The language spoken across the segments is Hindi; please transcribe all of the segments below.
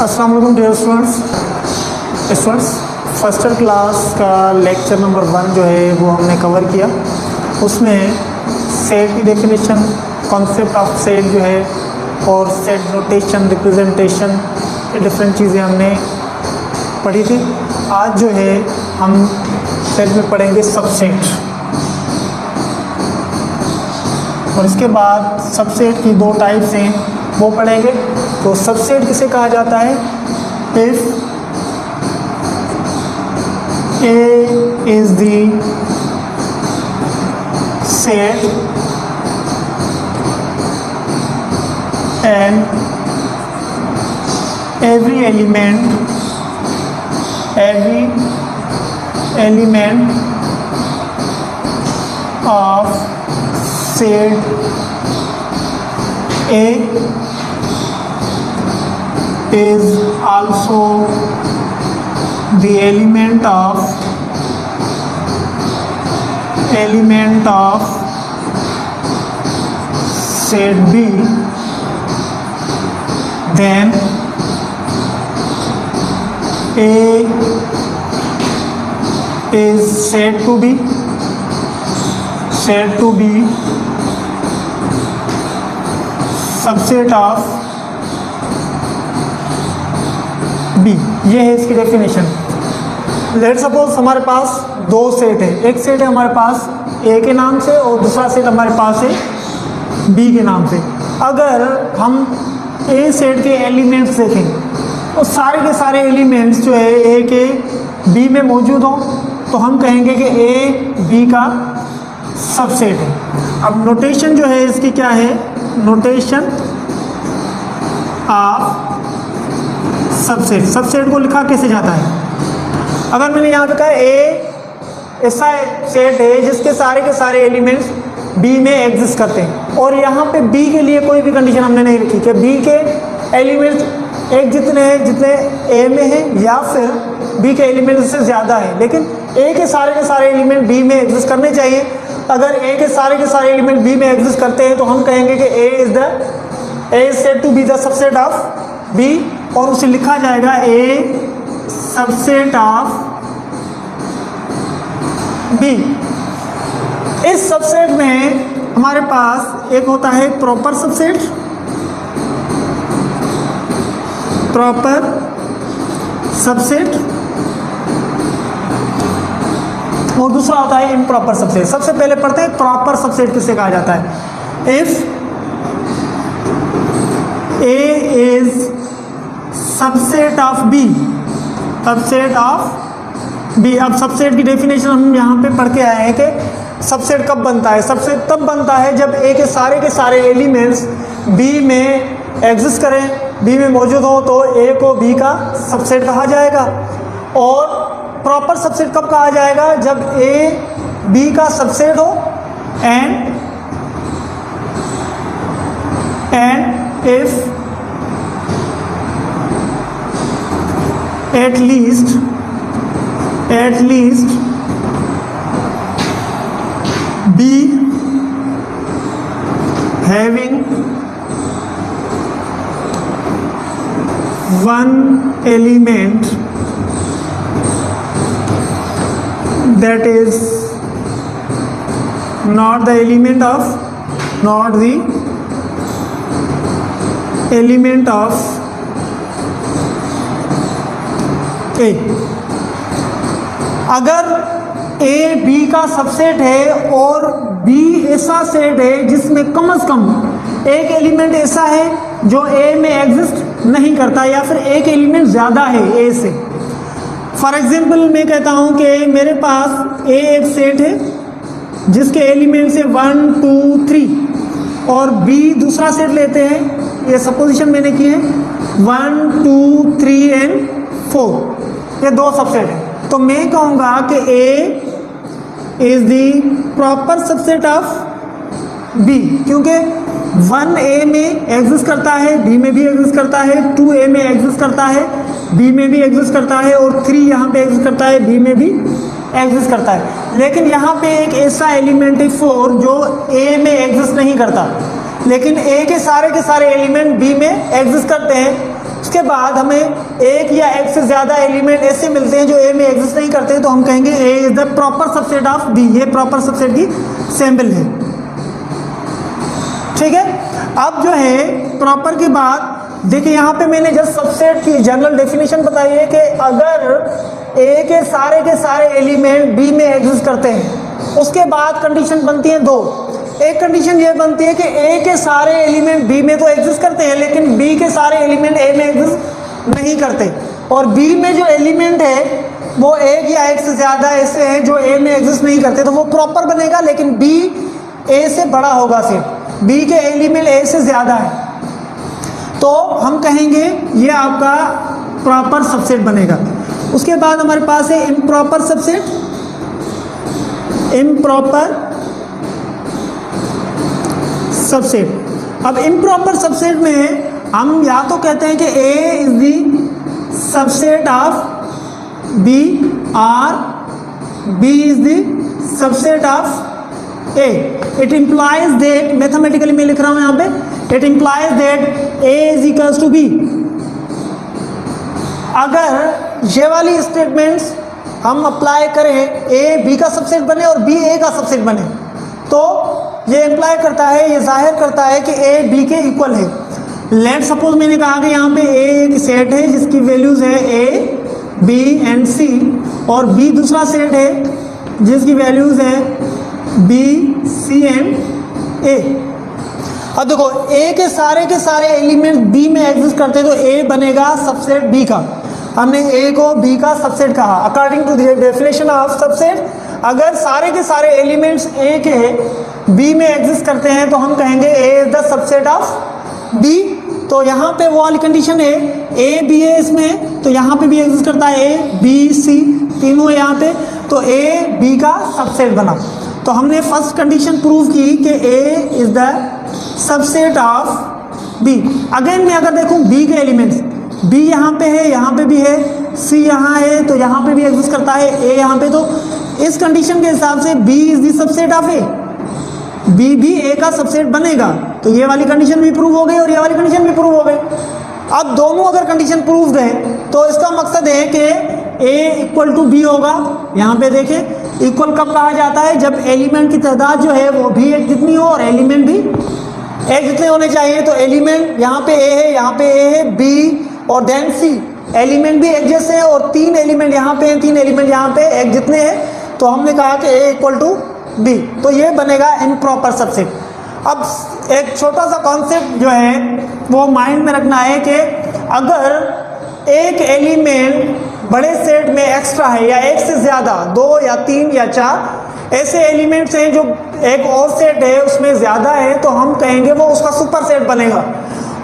अस्सलाम वालेकुम डियर स्टूडेंट्स फर्स्ट क्लास का लेक्चर नंबर 1 जो है वो हमने कवर किया। उसमें सेट की डेफिनेशन, कॉन्सेप्ट ऑफ सेट जो है और सेट नोटेशन, रिप्रेजेंटेशन, ये डिफरेंट चीज़ें हमने पढ़ी थी। आज जो है हम सेट में पढ़ेंगे सबसेट, और इसके बाद सबसेट की 2 टाइप्स हैं वो पढ़ेंगे। तो सबसेट किसे कहा जाता है? If A is the set and every element of set A is also the element of set B, then A is said to be subset of B. ये है इसकी डेफिनेशन। लेट सपोज हमारे पास 2 सेट है, एक सेट है हमारे पास ए के नाम से और दूसरा सेट हमारे पास है बी के नाम से। अगर हम ए सेट के एलिमेंट्स देखें तो सारे के सारे एलिमेंट्स जो है ए के बी में मौजूद हों तो हम कहेंगे कि ए बी का सबसेट है। अब नोटेशन जो है इसकी क्या है? Notation of subset. सबसेट को लिखा कैसे जाता है? अगर मैंने यहाँ पे कहा ए ऐसा सेट है जिसके सारे के सारे एलिमेंट्स बी में एग्जिस्ट करते हैं, और यहाँ पे बी के लिए कोई भी कंडीशन हमने नहीं रखी कि बी के एलिमेंट्स एक जितने हैं जितने ए में हैं या फिर बी के एलिमेंट्स से ज़्यादा है, लेकिन ए के सारे एलिमेंट बी में एग्जिस्ट करने चाहिए। अगर ए के सारे एलिमेंट बी में एग्जिस्ट करते हैं तो हम कहेंगे कि A is said to be the subset of B, और उसे लिखा जाएगा ए सबसेट ऑफ बी। इस सबसेट में हमारे पास एक होता है प्रॉपर सबसेट, और दूसरा होता है इम्प्रॉपर सबसेट। सबसे पहले पढ़ते हैं प्रॉपर सबसेट किसे कहा जाता है। If A is subset of B, अब सबसेट की डेफिनेशन हम यहाँ पे पढ़ के आए हैं कि सबसेट कब बनता है। सबसेट तब बनता है जब ए के सारे एलिमेंट्स बी में एग्जिस्ट करें, बी में मौजूद हो तो ए को बी का सबसेट कहा जाएगा। और प्रॉपर सबसेट कब कहा जाएगा? जब ए बी का सबसेट हो and if at least B having one element that is not the element of ए। अगर ए बी का सबसेट है और बी ऐसा सेट है जिसमें कम से कम एक एलिमेंट ऐसा है जो ए में एग्जिस्ट नहीं करता या फिर एक एलिमेंट ज़्यादा है ए से। फॉर एग्जांपल मैं कहता हूँ कि मेरे पास ए एक सेट है जिसके एलिमेंट्स है 1 2 3 और बी दूसरा सेट लेते हैं। ये सपोजिशन मैंने की है 1 2 3 एंड 4, ये 2 सबसेट है। तो मैं कहूँगा कि A is the proper subset of B, क्योंकि 1 ए में एग्जिस्ट करता है, बी में भी एग्जिस्ट करता है, 2 ए में एग्जिस्ट करता है, बी में भी एग्जिस्ट करता है, और 3 यहाँ पे एग्जिस्ट करता है, बी में भी एग्जिस्ट करता है। लेकिन यहाँ पे एक ऐसा एलिमेंट है 4 जो ए में एग्जिस्ट नहीं करता, लेकिन ए के सारे एलिमेंट बी में एग्जिस्ट करते हैं। उसके बाद हमें एक या एक से ज़्यादा एलिमेंट ऐसे मिलते हैं जो ए में एग्जिस्ट नहीं करते, तो हम कहेंगे A is the proper subset of B. ये प्रॉपर सबसेट की सैम्पल है। ठीक है, अब जो है प्रॉपर के बाद देखिए यहाँ पे मैंने जस्ट सबसेट की जनरल डेफिनेशन बताई है कि अगर ए के सारे एलिमेंट बी में एग्जिस्ट करते हैं, उसके बाद कंडीशन बनती है दो। एक कंडीशन ये बनती है कि ए के सारे एलिमेंट बी में तो एग्जिस्ट करते हैं, लेकिन बी के सारे एलिमेंट ए में एग्जिस्ट नहीं करते, और बी में जो एलिमेंट है वो एक या एक से ज़्यादा ऐसे हैं जो ए में एग्जिस्ट नहीं करते, तो वो प्रॉपर बनेगा, लेकिन बी ए से बड़ा होगा, सिर्फ बी के एलिमेंट ए से ज़्यादा है, तो हम कहेंगे ये आपका प्रॉपर सबसेट बनेगा। उसके बाद हमारे पास है इम्प्रॉपर सबसेट। इम्प्रॉपर सबसेट, अब इम्प्रॉपर सबसेट में हम या तो कहते हैं कि A is the subset of B और B is the subset of A. It implies that, mathematically मैं लिख रहा हूं यहां पे, it implies that A is equals to B. अगर ये वाली स्टेटमेंट्स हम अप्लाई करें, ए बी का सबसेट बने और बी ए का सबसेट बने, तो ये इंप्लाई करता है, ये जाहिर करता है कि ए बी के इक्वल है। लेट सपोज मैंने कहा कि यहाँ पे ए एक सेट है जिसकी वैल्यूज है ए बी एंड सी, और बी दूसरा सेट है जिसकी वैल्यूज है बी सी एंड ए। अब देखो ए के सारे एलिमेंट बी में एग्जिस्ट करते हैं, तो ए बनेगा सबसेट बी का। हमने ए को बी का सबसेट कहा according to the definition of subset. अगर सारे के सारे एलिमेंट्स ए के बी में एग्जिस्ट करते हैं तो हम कहेंगे A is the subset of B. तो यहाँ पे वो वाली कंडीशन है, ए बी है इसमें, तो यहाँ पे भी एग्जिस्ट करता है ए बी सी, तीनों यहाँ पे, तो ए बी का सबसेट बना। तो हमने फर्स्ट कंडीशन प्रूव की कि A is the subset of B. Again मैं अगर देखूँ बी के एलिमेंट्स, बी यहाँ पे है, यहाँ पे भी है, सी यहाँ है, तो यहाँ पे भी एग्जिस्ट करता है ए यहाँ पे, तो इस कंडीशन के हिसाब से B is the subset of A, B भी ए का सबसेट बनेगा। तो ये वाली कंडीशन भी प्रूव हो गई और ये वाली कंडीशन भी प्रूव हो गई। अब दोनों अगर कंडीशन प्रूव्ड है तो इसका मकसद है कि ए इक्वल टू बी होगा। यहाँ पे देखिए इक्वल कब कहा जाता है, जब एलिमेंट की तादाद जो है वो भी एक जितनी हो और एलिमेंट भी एक जितने होने चाहिए। तो एलिमेंट यहाँ पे ए है, यहाँ पे ए है, बी और देन सी, एलिमेंट भी एक जैसे हैं और तीन एलिमेंट यहाँ पे हैं, तीन एलिमेंट यहाँ पे एक जितने हैं, तो हमने कहा कि ए इक्वल टू बी, तो ये बनेगा इम्प्रॉपर सबसेट। अब एक छोटा सा कॉन्सेप्ट जो है वो माइंड में रखना है कि अगर एक एलिमेंट बड़े सेट में एक्स्ट्रा है या एक से ज़्यादा, दो या तीन या चार ऐसे एलिमेंट्स हैं जो एक और सेट है उसमें ज़्यादा है, तो हम कहेंगे वो उसका सुपर सेट बनेगा।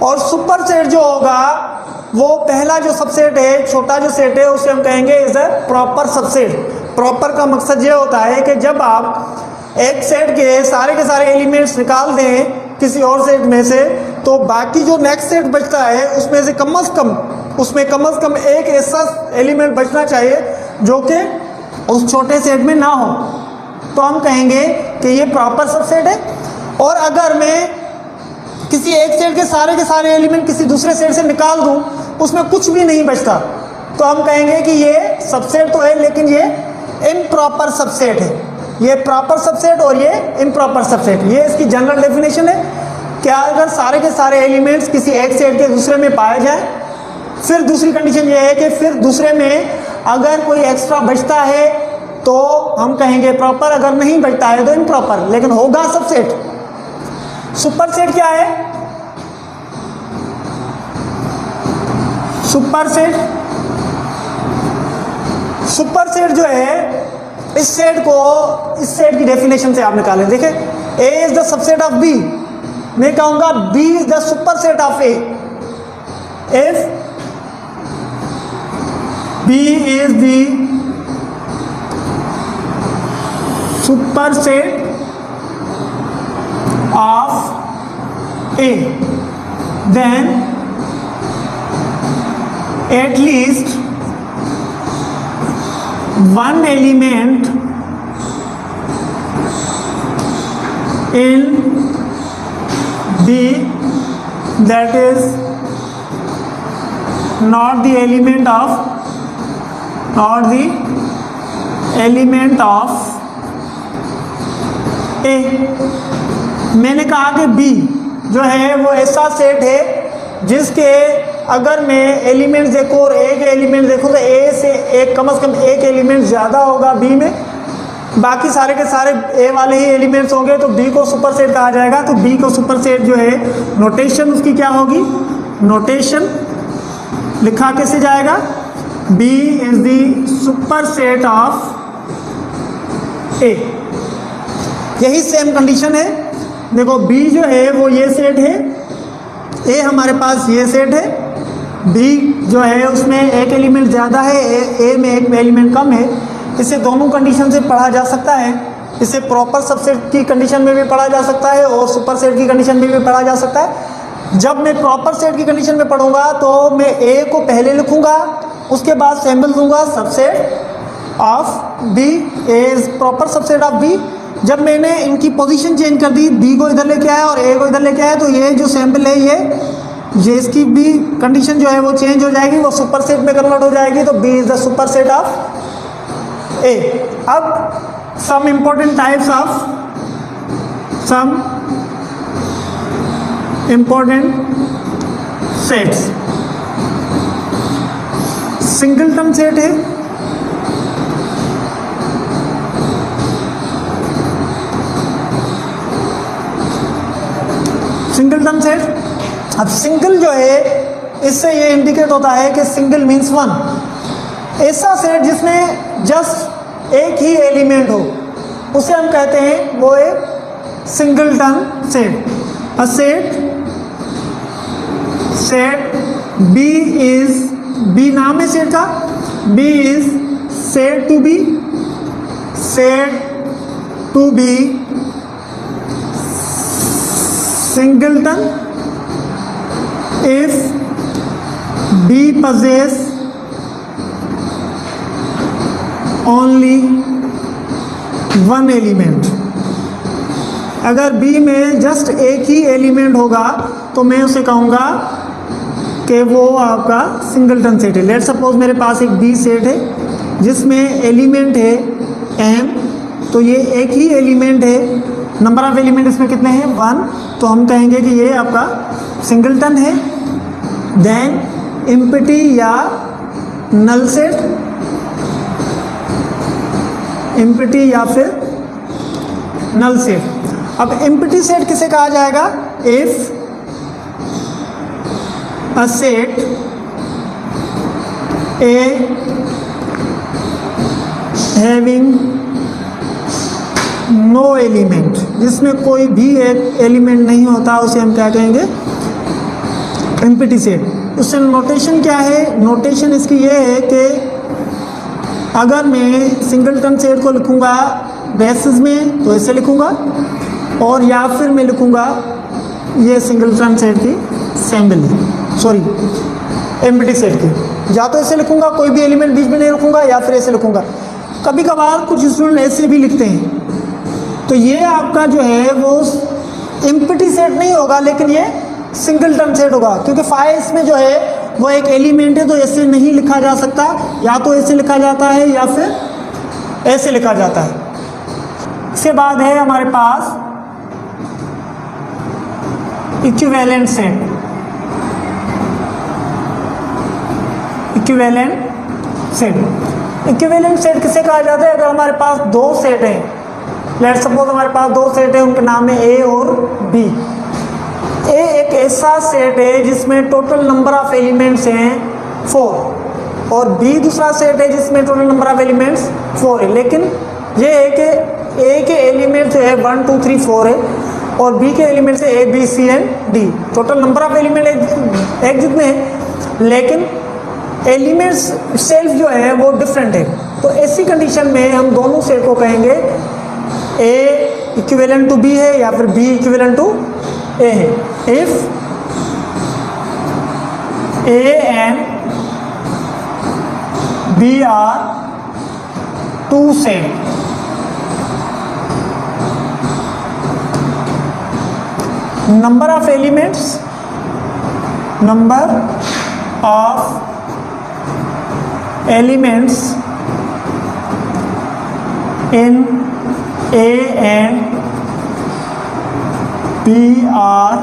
और सुपर सेट जो होगा वो पहला जो सबसेट है, छोटा जो सेट है, उसे हम कहेंगे is a proper subset. Proper का मकसद ये होता है कि जब आप एक सेट के सारे एलिमेंट्स निकाल दें किसी और सेट में से, तो बाकी जो नेक्स्ट सेट बचता है उसमें से कम से कम एक ऐसा एलिमेंट बचना चाहिए जो कि उस छोटे सेट में ना हो, तो हम कहेंगे कि ये प्रॉपर सबसेट है। और अगर मैं किसी एक सेट के सारे एलिमेंट किसी दूसरे सेट से निकाल दूं, उसमें कुछ भी नहीं बचता, तो हम कहेंगे कि ये सबसेट तो है लेकिन ये इम्प्रॉपर सबसेट है। ये प्रॉपर सबसेट और ये इम्प्रॉपर सबसेट, ये इसकी जनरल डेफिनेशन है। क्या अगर सारे के सारे एलिमेंट्स किसी एक सेट के दूसरे में पाए जाए, फिर दूसरी कंडीशन ये है कि फिर दूसरे में अगर कोई एक्स्ट्रा बचता है तो हम कहेंगे प्रॉपर, अगर नहीं बचता है तो इम्प्रॉपर, लेकिन होगा सबसेट। सुपर सेट क्या है? सुपर सेट जो है, इस सेट की डेफिनेशन से आप निकालें। देखिए A is the subset of B, मैं कहूंगा B is the super set of A if B is the super set of A, then at least one element in B, that is not the element of A। मैंने कहा कि B जो है वो ऐसा सेट है जिसके अगर मैं एलिमेंट देखूँ और A के एलिमेंट देखूँ तो A से एक कम से कम एक एलिमेंट ज़्यादा होगा B में, बाकी सारे के सारे A वाले ही एलिमेंट्स होंगे, तो B को सुपर सेट कहा जाएगा। तो B को सुपर सेट जो है नोटेशन उसकी क्या होगी, नोटेशन लिखा कैसे जाएगा, B is the super set of A। यही सेम कंडीशन है। देखो B जो है वो ये सेट है, A हमारे पास ये सेट है, B जो है उसमें एक एलिमेंट ज़्यादा है, A में एक एलिमेंट कम है। इसे दोनों कंडीशन से पढ़ा जा सकता है। इसे प्रॉपर सबसेट की कंडीशन में भी पढ़ा जा सकता है और सुपर सेट की कंडीशन में भी पढ़ा जा सकता है। जब मैं प्रॉपर सेट की कंडीशन में पढ़ूंगा तो मैं A को पहले लिखूंगा, उसके बाद सिंबल दूंगा subset of B, A is proper subset of B। जब मैंने इनकी पोजीशन चेंज कर दी, B को इधर लेके आया और A को इधर लेके आया, तो ये जो सैम्पल है ये इसकी भी कंडीशन जो है वो चेंज हो जाएगी, वो सुपर सेट में कन्वर्ट हो जाएगी। तो B is the super set of A। अब some important types of sets. Singleton set है, सिंगलटन सेट। अब सिंगल जो है इससे ये इंडिकेट होता है कि सिंगल मीन्स वन। ऐसा सेट जिसमें जस्ट एक ही एलिमेंट हो उसे हम कहते हैं वो एक singleton set. A set B नाम है सेट का, B is said to be singleton if B possess only one element। अगर B में जस्ट एक ही एलिमेंट होगा तो मैं उसे कहूँगा कि वो आपका सिंगलटन सेट है। लेट सपोज मेरे पास एक B सेट है जिसमें एलिमेंट है M, तो ये एक ही एलिमेंट है। नंबर ऑफ एलिमेंट इसमें कितने हैं, 1, तो हम कहेंगे कि ये आपका सिंगलटन है। देन एम्प्टी या नल सेट, एम्प्टी या फिर नल सेट। अब एम्प्टी सेट किसे कहा जाएगा, if a set A having no element, जिसमें कोई भी एक एलिमेंट नहीं होता, उसे हम क्या कहेंगे, एम्प्टी सेट। उससे नोटेशन क्या है, नोटेशन इसकी ये है कि अगर मैं सिंगलटन सेट को लिखूंगा ब्रेसेस में तो ऐसे लिखूंगा, और या फिर मैं लिखूंगा ये सिंगलटन सेट की सिंबल, सॉरी एम्प्टी सेट की, या तो ऐसे लिखूंगा, कोई भी एलिमेंट बीच में नहीं रखूंगा, या फिर ऐसे लिखूंगा। कभी कभार कुछ स्टूडेंट ऐसे भी लिखते हैं, तो ये आपका जो है वो एम्प्टी सेट नहीं होगा, लेकिन ये सिंगलटन सेट होगा, क्योंकि फाइव इसमें जो है वो एक एलिमेंट है, तो ऐसे नहीं लिखा जा सकता, या तो ऐसे लिखा जाता है या फिर ऐसे लिखा जाता है। इसके बाद है हमारे पास इक्विवेलेंट सेट। इक्विवेलेंट सेट किसे कहा जाता है, अगर हमारे पास दो सेट हैं, लेट्स सपोज हमारे पास दो सेट है, उनके नाम है A और B। A एक ऐसा सेट है जिसमें टोटल नंबर ऑफ एलिमेंट्स हैं 4, और B दूसरा सेट है जिसमें टोटल नंबर ऑफ एलिमेंट्स 4 है। लेकिन ये है कि A के एलिमेंट जो है 1 2 3 4 है, और B के एलिमेंट्स है A B C and D। Total number of element एक जितने हैं, लेकिन एलिमेंट्स सेल्फ जो है वो डिफरेंट है। तो ऐसी कंडीशन में हम दोनों सेट को कहेंगे A इक्विवेलेंट टू B है या फिर B इक्विवेलेंट टू A है। If A and B are two set, number of elements elements in A and B are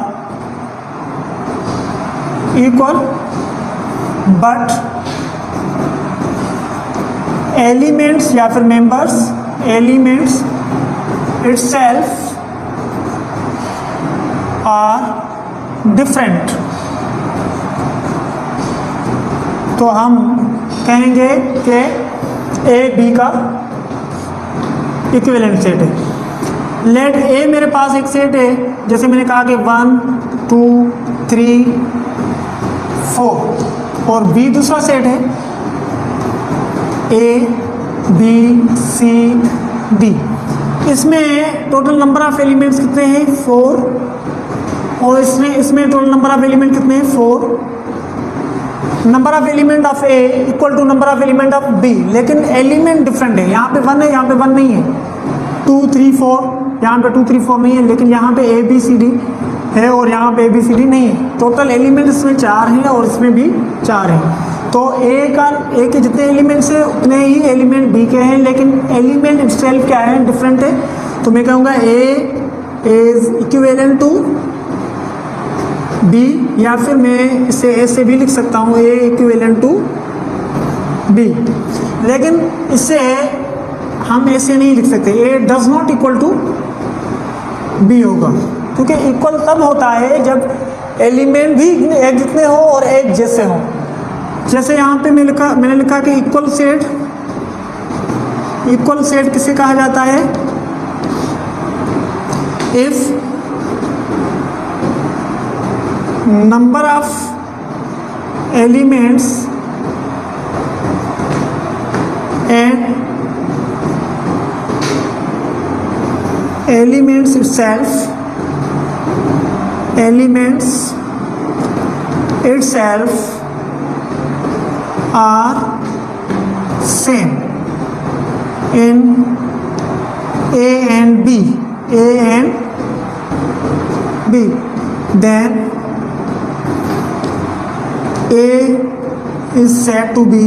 equal, but elements या फिर members, elements itself are different. तो हम कहेंगे कि ए बी का इक्विवेलेंट सेट है। लेट ए मेरे पास एक सेट है, जैसे मैंने कहा कि 1 2 3 4, और बी दूसरा सेट है ए बी सी डी। इसमें टोटल नंबर ऑफ एलिमेंट्स कितने हैं? 4, और इसमें टोटल नंबर ऑफ एलिमेंट कितने हैं? 4। Number of element of A equal to number of element of B, लेकिन एलिमेंट डिफरेंट है। यहाँ पे 1 है, यहाँ पे 1 नहीं है। 2 3 4, यहाँ पे 2 3 4 नहीं है, लेकिन यहाँ पे ए बी सी डी है और यहाँ पे ए बी सी डी नहीं है। टोटल एलिमेंट इसमें 4 हैं और इसमें भी 4 हैं। तो ए के जितने एलिमेंट्स हैं उतने ही एलिमेंट बी के हैं, लेकिन एलिमेंट इटसेल्फ क्या है? डिफरेंट है। तो मैं कहूँगा ए इज इक्विवेलेंट टू बी, या फिर मैं इसे ए से भी लिख सकता हूँ, ए इक्विवेलेंट टू बी। लेकिन इससे हम ऐसे नहीं लिख सकते, A does not equal to B होगा, क्योंकि इक्वल तब होता है जब एलिमेंट भी एक जितने हो और एक जैसे हो। जैसे यहाँ पे मैंने लिखा कि इक्वल सेट किसे कहा जाता है? If number of elements and elements itself are same in A and B, then A is said to be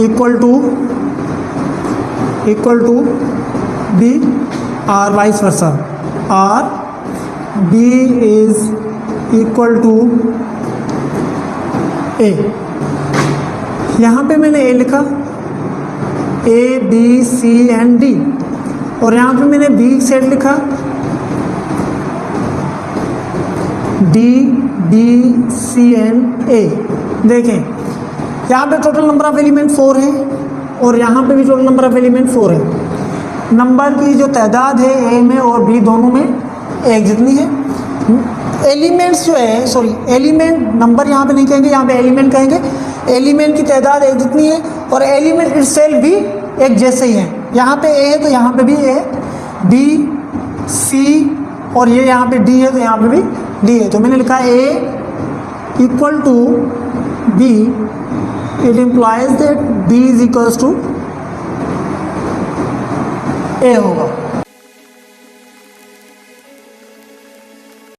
equal to B, or vice versa, or B is equal to A। यहाँ पे मैंने A लिखा, A B C and D, और यहाँ पे मैंने B सेट लिखा, D B C and A। देखें यहाँ पे टोटल नंबर ऑफ एलिमेंट 4 है और यहाँ पे भी टोटल नंबर ऑफ एलिमेंट 4 है। नंबर की जो तादाद है ए में और बी दोनों में एक जितनी है। एलिमेंट्स जो है, सॉरी एलिमेंट, नंबर यहाँ पे नहीं कहेंगे, यहाँ पे एलिमेंट कहेंगे। एलिमेंट की तादाद एक जितनी है और एलिमेंट इटसेल्फ भी एक जैसे ही है। यहाँ पे ए है तो यहाँ पे भी ए, बी सी, और ये यहाँ पे डी है तो यहाँ पे भी डी है। तो मैंने लिखा A equal to B, it implies that B is equals to A होगा।